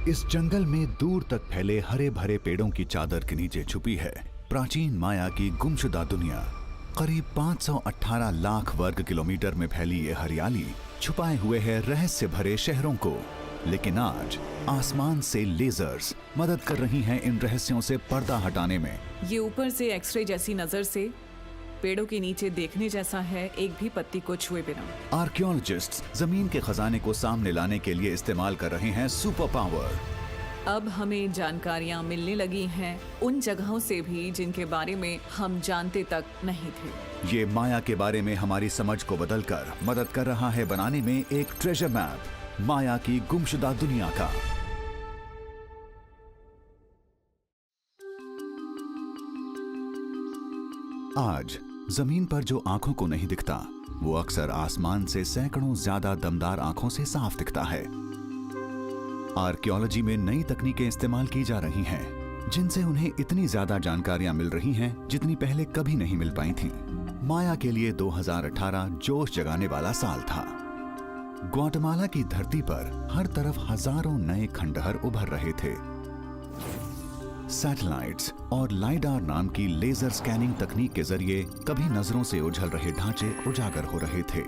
इस जंगल में दूर तक फैले हरे भरे पेड़ों की चादर के नीचे छुपी है प्राचीन माया की गुमशुदा दुनिया। करीब 518 लाख वर्ग किलोमीटर में फैली ये हरियाली छुपाए हुए है रहस्य भरे शहरों को। लेकिन आज आसमान से लेजर्स मदद कर रही हैं इन रहस्यों से पर्दा हटाने में। ये ऊपर से एक्सरे जैसी नजर से पेड़ों के नीचे देखने जैसा है, एक भी पत्ती को छुए बिना। आर्कियोलॉजिस्ट्स जमीन के खजाने को सामने लाने के लिए इस्तेमाल कर रहे हैं सुपर पावर। अब हमें जानकारियां मिलने लगी हैं उन जगहों से भी जिनके बारे में हम जानते तक नहीं थे। ये माया के बारे में हमारी समझ को बदलकर मदद कर रहा है बनाने में एक ट्रेजर मैप माया की गुमशुदा दुनिया का। आज जमीन पर जो आंखों को नहीं दिखता वो अक्सर आसमान से सैकड़ों ज्यादा दमदार आंखों से साफ दिखता है। आर्कियोलॉजी में नई तकनीकें इस्तेमाल की जा रही हैं, जिनसे उन्हें इतनी ज्यादा जानकारियां मिल रही हैं जितनी पहले कभी नहीं मिल पाई थीं। माया के लिए 2018 जोश जगाने वाला साल था। ग्वाटेमाला की धरती पर हर तरफ हजारों नए खंडहर उभर रहे थे। सैटेलाइट्स और लाइडार नाम की लेजर स्कैनिंग तकनीक के जरिए कभी नजरों से ओझल रहे ढांचे उजागर हो रहे थे।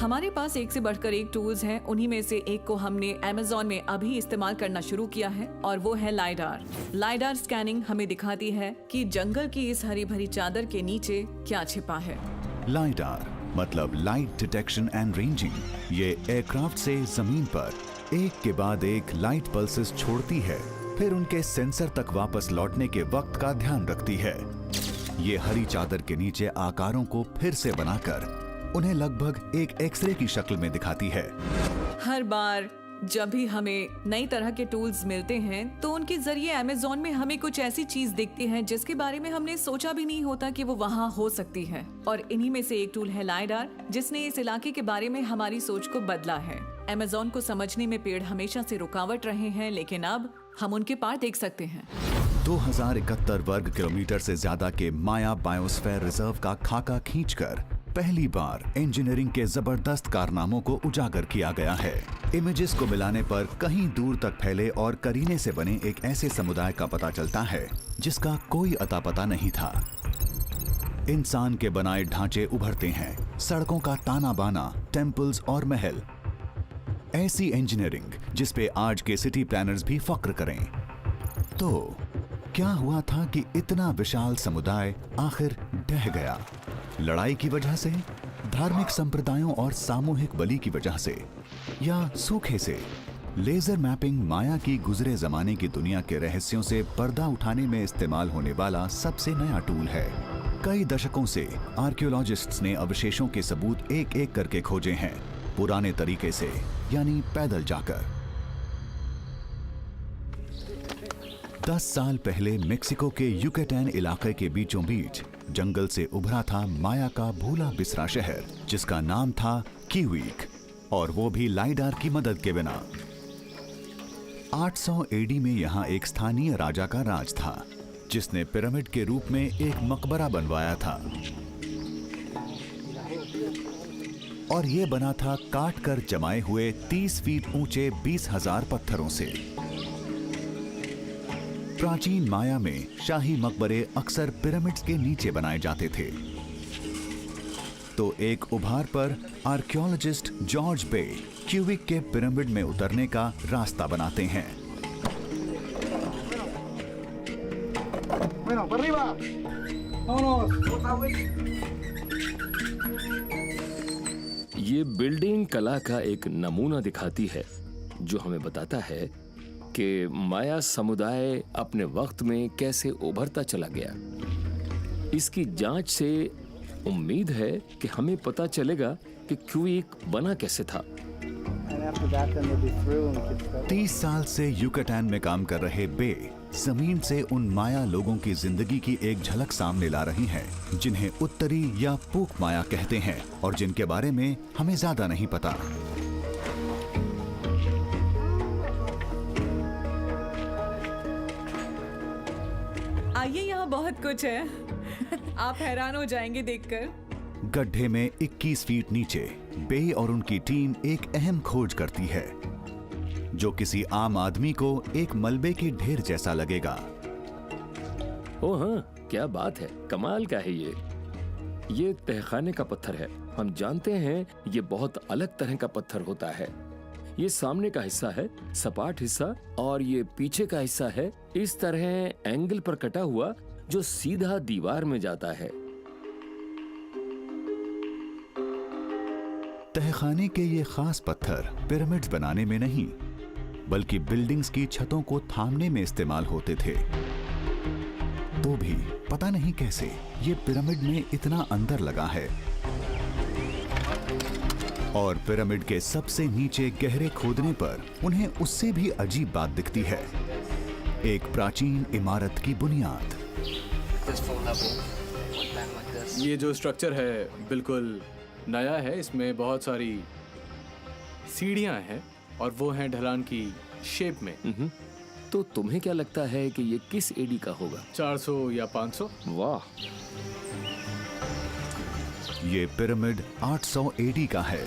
हमारे पास एक से बढ़कर एक टूल्स हैं। उन्हीं में से एक को हमने अमेज़न में अभी इस्तेमाल करना शुरू किया है और वो है लाइडार। लाइडार स्कैनिंग हमें दिखाती है कि जंगल की इस हरी भरी चादर के नीचे क्या छिपा है। लाइडार मतलब लाइट डिटेक्शन एंड रेंजिंग। ये एयरक्राफ्ट से जमीन पर एक के बाद एक लाइट पल्सेस छोड़ती है, फिर उनके सेंसर तक वापस लौटने के वक्त का ध्यान रखती है। ये हरी चादर के नीचे आकारों को फिर से बनाकर उन्हें लगभग एक एक्सरे की शक्ल में दिखाती है। हर बार जब भी हमें नई तरह के टूल्स मिलते हैं तो उनके जरिए अमेज़न में हमें कुछ ऐसी चीज दिखती है जिसके बारे में हमने सोचा भी नहीं होता कि वो वहाँ हो सकती है। और इन्हीं में से एक टूल है लाइडार, जिसने इस इलाके के बारे में हमारी सोच को बदला है। अमेज़न को समझने में पेड़ हमेशा से रुकावट रहे हैं, लेकिन अब हम उनके पार देख सकते हैं। 2071 वर्ग किलोमीटर से ज्यादा के माया बायोस्फीयर रिजर्व का खाका खींचकर पहली बार इंजीनियरिंग के जबरदस्त कारनामों को उजागर किया गया है। इमेजेस को मिलाने पर कहीं दूर तक फैले और करीने से बने एक ऐसे समुदाय का पता चलता है जिसका कोई अता पता नहीं था। इंसान के बनाए ढांचे उभरते हैं, सड़कों का ताना बाना, टेम्पल्स और महल। ऐसी इंजीनियरिंग जिस पे आज के सिटी प्लानर्स भी फक्र करें। तो क्या हुआ था कि इतना विशाल समुदाय आखिर ढह गया? लड़ाई की वजह से, धार्मिक संप्रदायों और सामूहिक बलि की वजह से, या सूखे से? लेजर मैपिंग माया की गुजरे जमाने की दुनिया के रहस्यों से पर्दा उठाने में इस्तेमाल होने वाला सबसे नया टूल है। कई दशकों से आर्कियोलॉजिस्ट्स ने अवशेषों के सबूत एक एक करके खोजे हैं, पुराने तरीके से, यानी पैदल जाकर। 10 साल पहले मेक्सिको के युकाटैन इलाके के बीचों बीच जंगल से उभरा था माया का भूला बिसरा शहर, जिसका नाम था क्यूइक, और वो भी लाइडार की मदद के बिना। 800 एडी में यहाँ एक स्थानीय राजा का राज था, जिसने पिरामिड के रूप में एक मकबरा बनवाया था। और ये बना था काट कर जमाए हुए 30 फीट ऊंचे 20,000 पत्थरों से। प्राचीन माया में शाही मकबरे अक्सर पिरामिड्स के नीचे बनाए जाते थे। तो एक उभार पर आर्कियोलॉजिस्ट जॉर्ज बे क्यूबिक के पिरामिड में उतरने का रास्ता बनाते हैं। ये बिल्डिंग कला का एक नमूना दिखाती है जो हमें बताता है कि माया समुदाय अपने वक्त में कैसे उभरता चला गया। इसकी जांच से उम्मीद है कि हमें पता चलेगा कि क्यूइक बना कैसे था। 30 साल से युकाटैन में काम कर रहे बे जमीन से उन माया लोगों की जिंदगी की एक झलक सामने ला रही हैं, जिन्हें उत्तरी या पूक माया कहते हैं और जिनके बारे में हमें ज्यादा नहीं पता। आइए, यहाँ बहुत कुछ है। आप हैरान हो जाएंगे देखकर। गड्ढे में 21 फीट नीचे बे और उनकी टीम एक अहम खोज करती है। जो किसी आम आदमी को एक मलबे की ढेर जैसा लगेगा। ओह हाँ, क्या बात है, कमाल का है ये तहखाने का पत्थर है। हम जानते हैं ये बहुत अलग तरह का पत्थर होता है। ये सामने का हिस्सा है, सपाट हिस्सा, और ये पीछे का हिस्सा है इस तरह एंगल पर कटा हुआ जो सीधा दीवार में जाता है। तहखाने के ये खास पत्थर पिरामिड्स बनाने में नहीं, बल्कि बिल्डिंग्स की छतों को थामने में इस्तेमाल होते थे। तो भी पता नहीं कैसे ये पिरामिड में इतना अंदर लगा है। और पिरामिड के सबसे नीचे गहरे खोदने पर उन्हें उससे भी अजीब बात दिखती है, एक प्राचीन इमारत की बुनियाद। ये जो स्ट्रक्चर है बिल्कुल नया है, इसमें बहुत सारी सीढ़ियां हैं और वो हैं ढलान की शेप में। तो तुम्हें क्या लगता है कि ये किस एडी का होगा? 400 या 500? वाह, ये पिरामिड 800 एडी का है,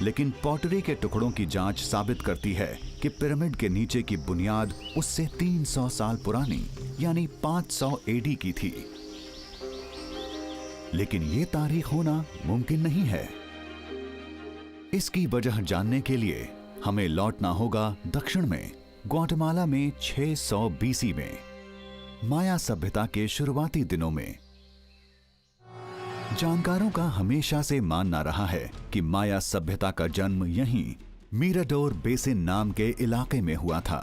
लेकिन पॉटरी के टुकड़ों की जांच साबित करती है कि पिरामिड के नीचे की बुनियाद उससे 300 साल पुरानी यानी 500 एडी की थी। लेकिन ये तारीख होना मुमकिन नहीं है। इसकी वजह जानने के लिए हमें लौटना होगा दक्षिण में, ग्वाटेमाला में 600 बीसी में, माया सभ्यता के शुरुआती दिनों में। जानकारों का हमेशा से मानना रहा है कि माया सभ्यता का जन्म यहीं मिराडोर बेसिन नाम के इलाके में हुआ था।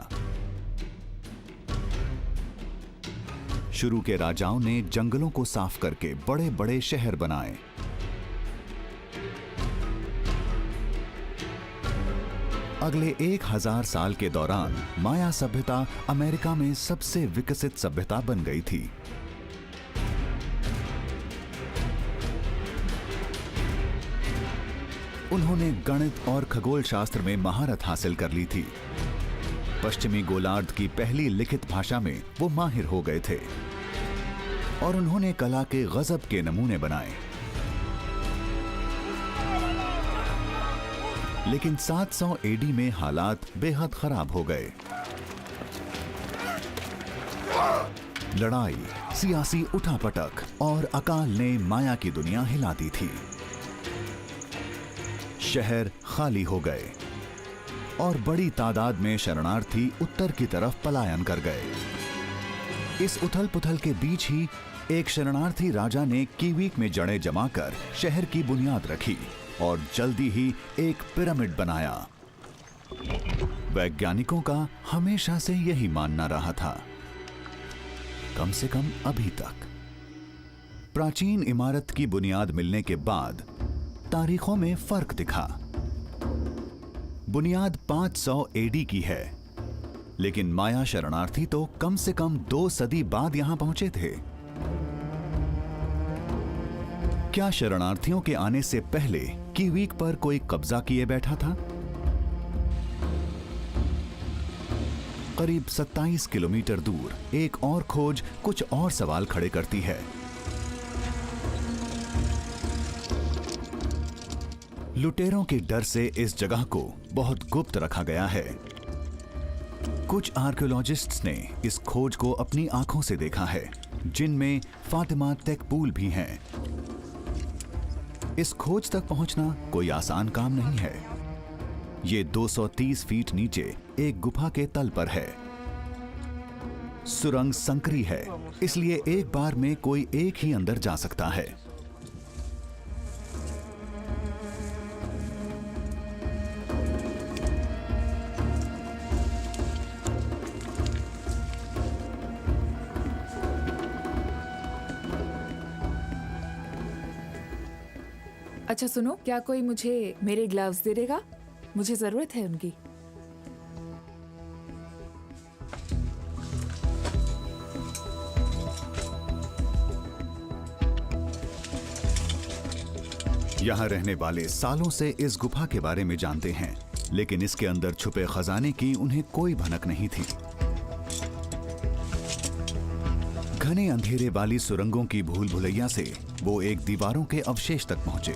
शुरू के राजाओं ने जंगलों को साफ करके बड़े बड़े शहर बनाए। अगले 1000 साल के दौरान माया सभ्यता अमेरिका में सबसे विकसित सभ्यता बन गई थी। उन्होंने गणित और खगोल शास्त्र में महारत हासिल कर ली थी। पश्चिमी गोलार्ध की पहली लिखित भाषा में वो माहिर हो गए थे और उन्होंने कला के गजब के नमूने बनाए। लेकिन 700 एडी में हालात बेहद खराब हो गए। लड़ाई, सियासी उठापटक और अकाल ने माया की दुनिया हिला दी थी। शहर खाली हो गए और बड़ी तादाद में शरणार्थी उत्तर की तरफ पलायन कर गए। इस उथल पुथल के बीच ही एक शरणार्थी राजा ने कीवीक में जड़ें जमाकर शहर की बुनियाद रखी और जल्दी ही एक पिरामिड बनाया। वैज्ञानिकों का हमेशा से यही मानना रहा था, कम से कम अभी तक। प्राचीन इमारत की बुनियाद मिलने के बाद तारीखों में फर्क दिखा। बुनियाद 500 एडी की है, लेकिन माया शरणार्थी तो कम से कम 2 सदी बाद यहां पहुंचे थे। क्या शरणार्थियों के आने से पहले कीवीक पर कोई कब्जा किए बैठा था? करीब 27 किलोमीटर दूर एक और खोज कुछ और सवाल खड़े करती है। लुटेरों के डर से इस जगह को बहुत गुप्त रखा गया है। कुछ आर्कियोलॉजिस्ट्स ने इस खोज को अपनी आंखों से देखा है, जिनमें फातिमा तेकपूल भी हैं। इस खोज तक पहुंचना कोई आसान काम नहीं है। ये 230 फीट नीचे एक गुफा के तल पर है। सुरंग संकरी है, इसलिए एक बार में कोई एक ही अंदर जा सकता है। अच्छा सुनो, क्या कोई मुझे मेरे ग्लव्स दे देगा? मुझे जरूरत है उनकी। यहाँ रहने वाले सालों से इस गुफा के बारे में जानते हैं, लेकिन इसके अंदर छुपे खजाने की उन्हें कोई भनक नहीं थी। घने अंधेरे वाली सुरंगों की भूल भुलैया से वो एक दीवारों के अवशेष तक पहुंचे।